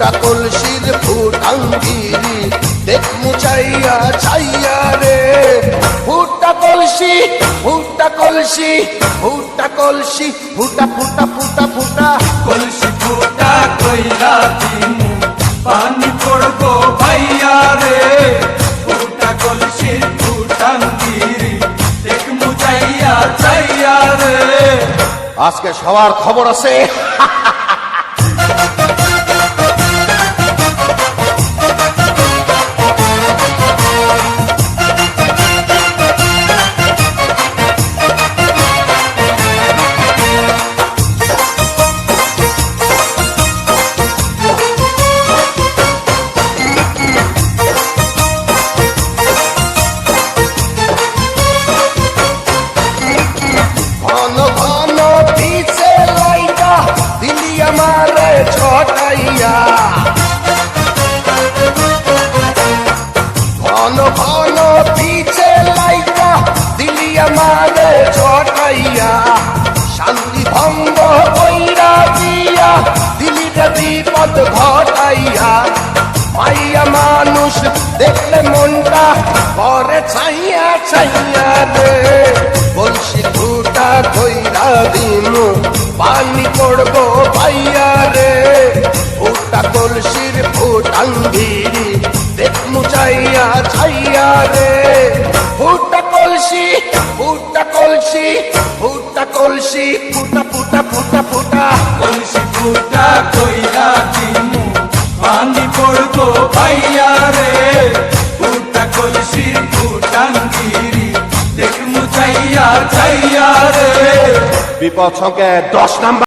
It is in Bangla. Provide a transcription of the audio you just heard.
ফুটা কলসির ফুটাঙ্গিরি দেখ মুচাইয়া চাইয়া রে ফুটা কলসি ফুটা কলসি ফুটা কলসি ফুটা ফুটা ফুটা ফুটা কলসি ফুটা কইরা দিমু পানি পড়বো ভাইয়া রে ফুটা কলসি ফুটাঙ্গিরি দেখ মুচাইয়া চাইয়া রে আজকে সবার খবর আছে ঘন ঘন পিছে লাইটা দিলি আমারে ছটাইয়া ঘন ঘন পিছে লাইটা দিলি আমারে ছটাইয়া শান্তি ভঙ্গ কইরা দিয়া দিলি রে বিপদ ঘটাইয়া মাইয়া মানুষ দেখলে মনটা পরে ছাইয়া ছাইয়া রে কলসি ফুটা কইরা দিমু পানি পড়বো পাইয়া রে ফুটা কলসির ফুটাঙ্গিরি দেখ মুচাইয়া ছাইয়া রে ফুটা কলসি ফুটা কলসি ফুটা কলসি ফুটা ফুটা ফুটা ফুটা কলসি ফুটা কইরা দিমু পানি পড়বো ভাইয়া রে ফুটা কলসি ফুটাঙ্গিরি দেখ মুচাইয়া চাইয়া রে বিপদ সংকেত 10 নাম্বার